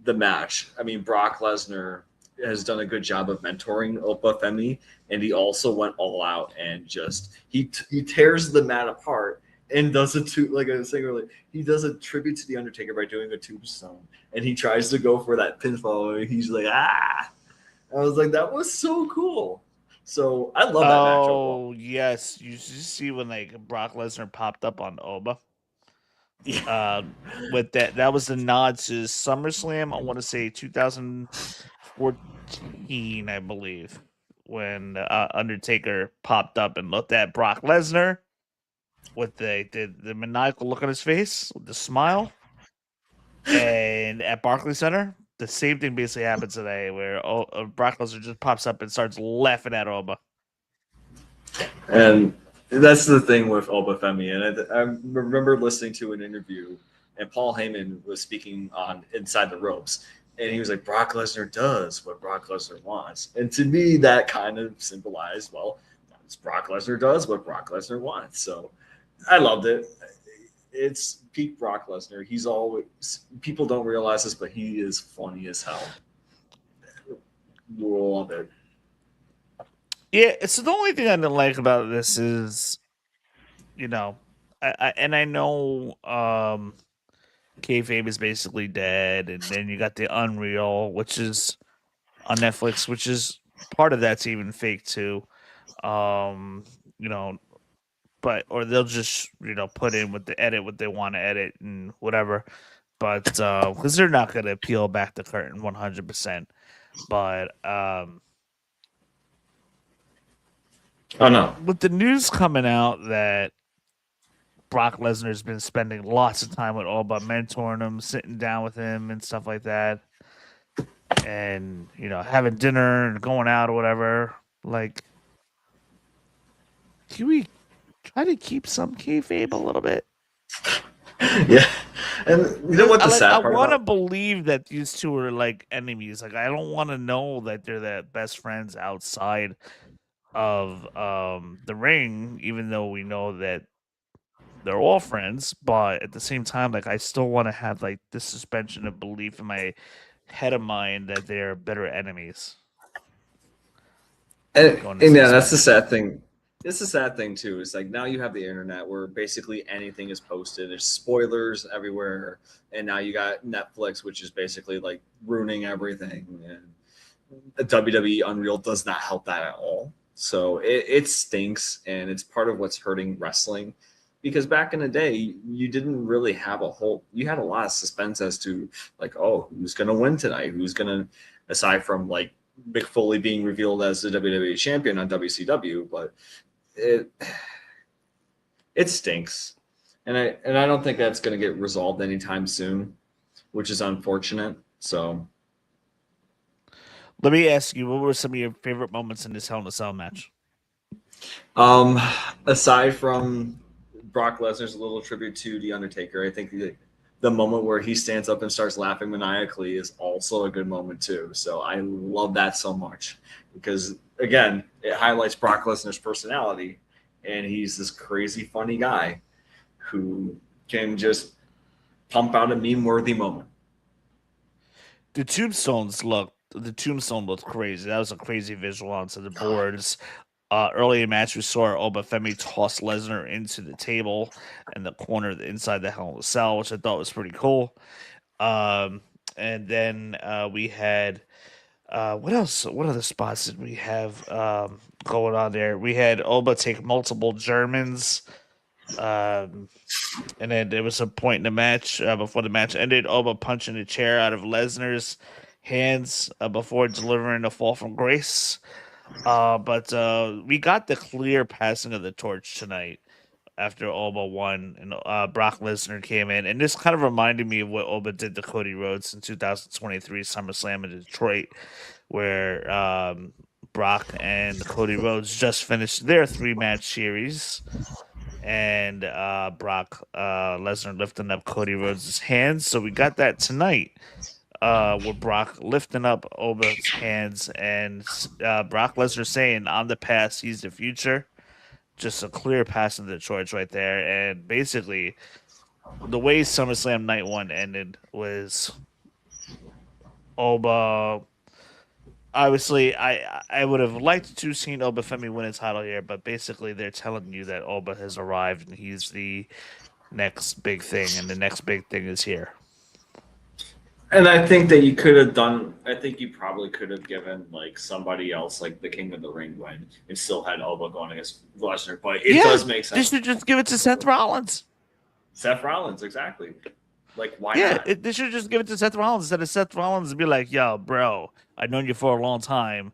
the match. I mean, Brock Lesnar has done a good job of mentoring Opa Femi, and he also went all out and just he tears the mat apart and does like I was saying earlier, he does a tribute to the Undertaker by doing a tombstone, and he tries to go for that pinfall, and he's like, ah. I was like, that was so cool. So I love that match overall.
Oh yes, you see when like Brock Lesnar popped up on Oba. With that was the nod to SummerSlam. I want to say 2014, I believe, when Undertaker popped up and looked at Brock Lesnar with the maniacal look on his face, with the smile, and at Barclays Center, the same thing basically happened today, where Brock Lesnar just pops up and starts laughing at Oba.
And that's the thing with Oba Femi. And I remember listening to an interview, and Paul Heyman was speaking on Inside the Ropes. And he was like, Brock Lesnar does what Brock Lesnar wants. And to me, that kind of symbolized, well, Brock Lesnar does what Brock Lesnar wants. So I loved it. It's peak Brock Lesnar. He's always, people don't realize this, but he is funny as hell. Love it.
Yeah, so the only thing I didn't like about this is, I know kayfabe is basically dead, and then you got the Unreal, which is on Netflix, which is part of that's even fake too. But or they'll just put in with the edit what they want to edit and whatever. But because they're not going to peel back the curtain 100%. But
Oh no!
with the news coming out that Brock Lesnar's been spending lots of time with Oba, mentoring him, sitting down with him, and stuff like that, and having dinner and going out or whatever. Like, can we try to keep some kayfabe a little bit?
Yeah, and you know what the sad part?
I want to believe that these two are like enemies. Like, I don't want to know that they're the best friends outside of the ring, even though we know that they're all friends. But at the same time, like, I still want to have like this suspension of belief in my head of mine that they're bitter enemies.
And yeah, that's the sad thing. It's the sad thing too. Is like now you have the internet where basically anything is posted. There's spoilers everywhere, and now you got Netflix, which is basically like ruining everything. And WWE Unreal does not help that at all. So it stinks, and it's part of what's hurting wrestling. Because back in the day, you didn't really have you had a lot of suspense as to like, oh, who's gonna win tonight? Who's gonna, aside from like Mick Foley being revealed as the WWE champion on WCW, but it stinks, and I don't think that's going to get resolved anytime soon, which is unfortunate. So,
let me ask you, what were some of your favorite moments in this Hell in a Cell match?
Aside from Brock Lesnar's little tribute to the Undertaker, I think the moment where he stands up and starts laughing maniacally is also a good moment too. So I love that so much because again, it highlights Brock Lesnar's personality, and he's this crazy funny guy who can just pump out a meme-worthy moment.
The tombstone looked crazy. That was a crazy visual onto the boards. Early in the match, we saw Oba Femi toss Lesnar into the table in the corner inside the Hell in a Cell, which I thought was pretty cool. And then we had what else? What other spots did we have going on there? We had Oba take multiple Germans. Um, and then there was a point in the match before the match ended. Oba punching the chair out of Lesnar's hands before delivering a fall from grace. But we got the clear passing of the torch tonight after Oba won and Brock Lesnar came in. And this kind of reminded me of what Oba did to Cody Rhodes in 2023 SummerSlam in Detroit, where Brock and Cody Rhodes just finished their 3-match series. And Brock Lesnar lifting up Cody Rhodes' hands. So we got that tonight with Brock lifting up Oba's hands and Brock Lesnar saying, "I'm the past, he's the future." Just a clear pass of the torch right there. And basically, the way SummerSlam Night 1 ended was Oba. Obviously, I would have liked to seen Oba Femi win a title here, but basically they're telling you that Oba has arrived and he's the next big thing, and the next big thing is here.
And I think that you could have done. I think you probably could have given like somebody else, like the King of the Ring, win, and still had Oba going against Lesnar. But it does make sense.
They should just give it to Seth Rollins.
Seth Rollins, exactly. Like, why not?
They should just give it to Seth Rollins instead of Seth Rollins and be like, "Yo, bro, I've known you for a long time.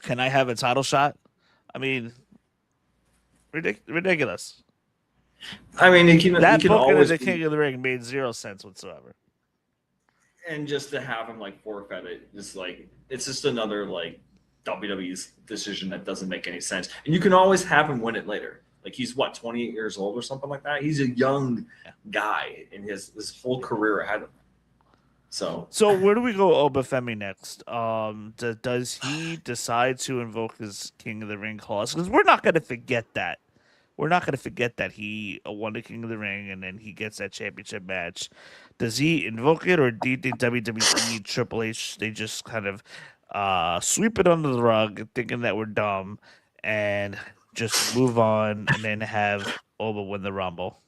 Can I have a title shot?" I mean, ridiculous.
I mean, you can
That booking
always
of the King of the Ring made zero sense whatsoever.
And just to have him like forfeit it is like it's just another like WWE's decision that doesn't make any sense. And you can always have him win it later. Like he's what 28 years old or something like that. He's a young guy in his whole career ahead of him. So
where do we go, Oba Femi next? Does he decide to invoke his King of the Ring clause? Because we're not going to forget that. We're not going to forget that he won the King of the Ring and then he gets that championship match. Does he invoke it, or do you think WWE, Triple H, they just kind of sweep it under the rug, thinking that we're dumb, and just move on and then have Oba win the Rumble?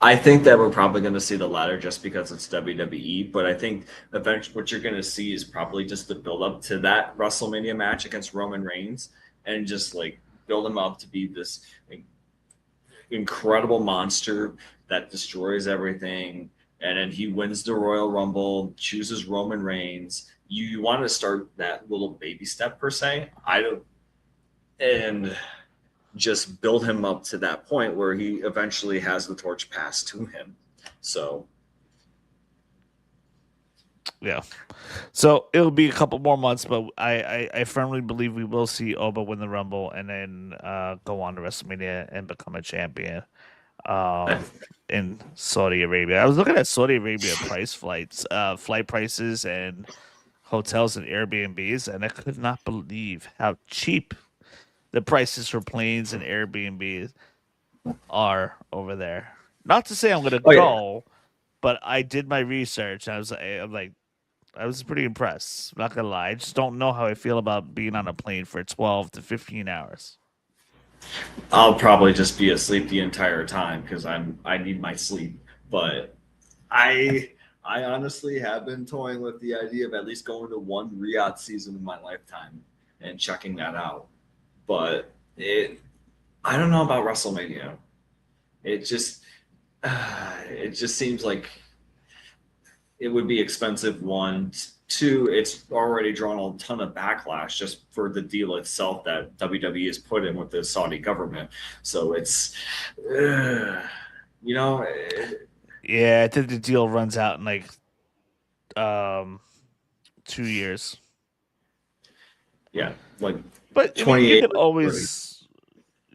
I think that we're probably going to see the latter just because it's WWE. But I think eventually what you're going to see is probably just the build up to that WrestleMania match against Roman Reigns and just like build him up to be this incredible monster that destroys everything. And then he wins the Royal Rumble, chooses Roman Reigns. You want to start that little baby step per se. And just build him up to that point where he eventually has the torch passed to him. So
yeah. So it'll be a couple more months, but I firmly believe we will see Oba win the Rumble and then go on to WrestleMania and become a champion in Saudi Arabia. I was looking at Saudi Arabia flight prices and hotels and Airbnbs, and I could not believe how cheap the prices for planes and Airbnbs are over there. Not to say I'm going to go, but I did my research. And I was pretty impressed. I'm not gonna lie. I just don't know how I feel about being on a plane for 12 to 15 hours.
I'll probably just be asleep the entire time because I need my sleep. But I honestly have been toying with the idea of at least going to one Riyadh season in my lifetime and checking that out. But I don't know about WrestleMania. It just seems like it would be expensive. One, two, it's already drawn a ton of backlash just for the deal itself that WWE has put in with the Saudi government. So it's, yeah,
I think the deal runs out in like 2 years.
Yeah, like
but 28. You could always,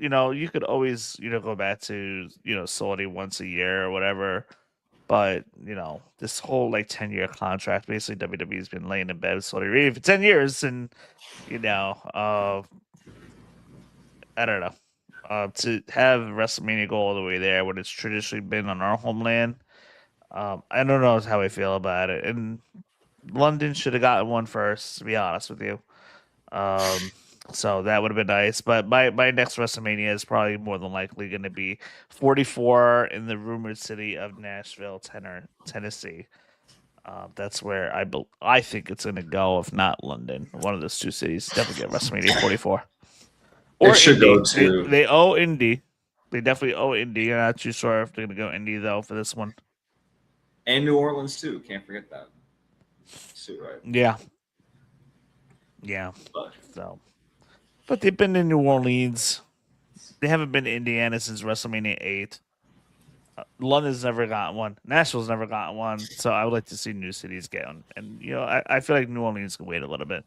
go back to Saudi once a year or whatever. But, this whole 10-year contract, basically WWE's been laying in bed with Saudi Arabia for 10 years. And, I don't know. To have WrestleMania go all the way there when it's traditionally been on our homeland, I don't know how I feel about it. And London should have gotten one first, to be honest with you. So that would have been nice. But my next WrestleMania is probably more than likely going to be 44 in the rumored city of Nashville, Tennessee. That's where I think it's going to go. If not London, one of those two cities, definitely get WrestleMania 44. Or
It should
Indy.
go to
They owe Indy. They definitely owe Indy. I'm not too sure if they're going to go Indy though for this one.
and New Orleans too. Can't forget that. Too, right?
Yeah. But they've been in New Orleans. They haven't been to Indiana since WrestleMania 8. London's never gotten one. Nashville's never gotten one. So I would like to see new cities get one. And I feel like New Orleans can wait a little bit.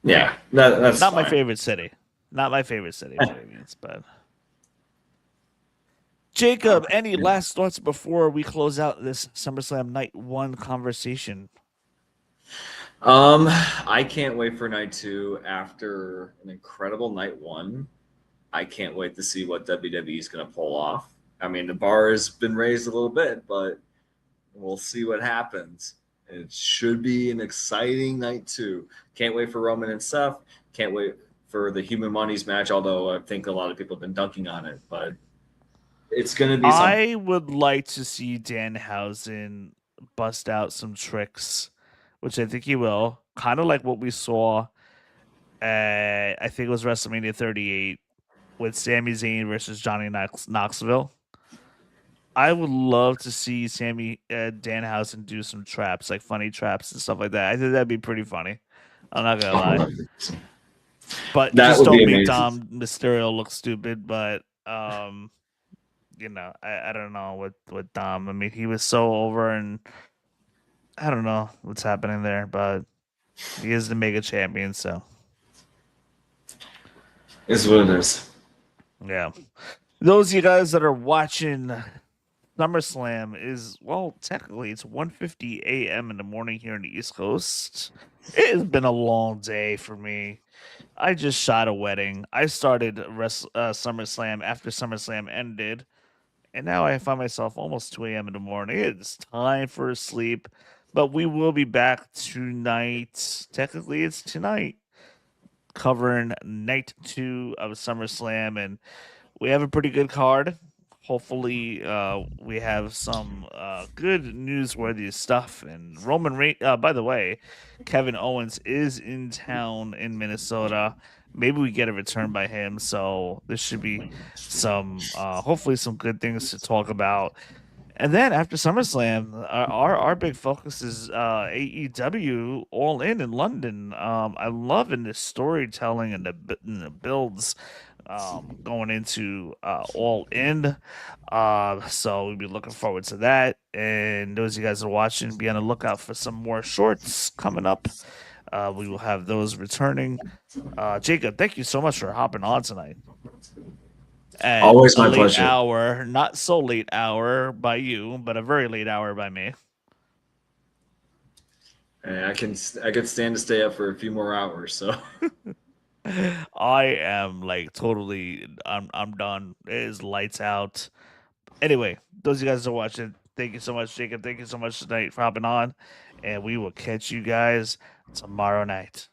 Yeah, that's
not
fine.
my favorite city. Not my favorite city, but Jacob, any last thoughts before we close out this SummerSlam Night 1 conversation?
I can't wait for night 2 after an incredible night 1. I can't wait to see what WWE is going to pull off. I mean, the bar has been raised a little bit, but we'll see what happens. It should be an exciting night 2. Can't wait for Roman and Seth. Can't wait for the Human Monies match, although I think a lot of people have been dunking on it, but it's going to be something.
I would like to see Danhausen bust out some tricks, which I think he will. Kind of like what we saw at, I think it was WrestleMania 38 with Sami Zayn versus Johnny Knoxville. I would love to see Danhausen do some traps, like funny traps and stuff like that. I think that'd be pretty funny. I'm not going to lie. But
That
just
would
don't
be
make
amazing.
Dom Mysterio look stupid. But, I don't know with Dom. I mean, he was so over, and I don't know what's happening there, but he is the mega champion, so.
Is what it is.
Yeah. Those of you guys that are watching SummerSlam is, well, technically it's 1:50 a.m. in the morning here in the East Coast. It has been a long day for me. I just shot a wedding. I started SummerSlam after SummerSlam ended, and now I find myself almost 2 a.m. in the morning. It's time for sleep, but we will be back tonight. Technically, it's tonight, covering night 2 of SummerSlam, and we have a pretty good card. Hopefully, we have some good newsworthy stuff. And Roman Reigns, by the way, Kevin Owens is in town in Minnesota. Maybe we get a return by him. So this should be some, hopefully, some good things to talk about. And then after SummerSlam, our big focus is AEW All In London. I love in the storytelling and the builds going into All In. So we'll be looking forward to that. And those of you guys that are watching, be on the lookout for some more shorts coming up. We will have those returning. Jacob, thank you so much for hopping on tonight. At
Always my
late
pleasure.
Hour, not so late hour by you, but a very late hour by me.
And I can stand to stay up for a few more hours. So
I am like totally. I'm done. It is lights out. Anyway, those of you guys that are watching, thank you so much, Jacob. Thank you so much tonight for hopping on, and we will catch you guys tomorrow night.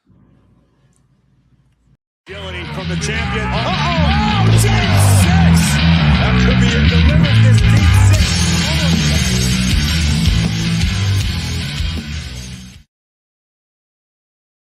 Agility from the champion. Oh, Team 6! That could be it. Delivered this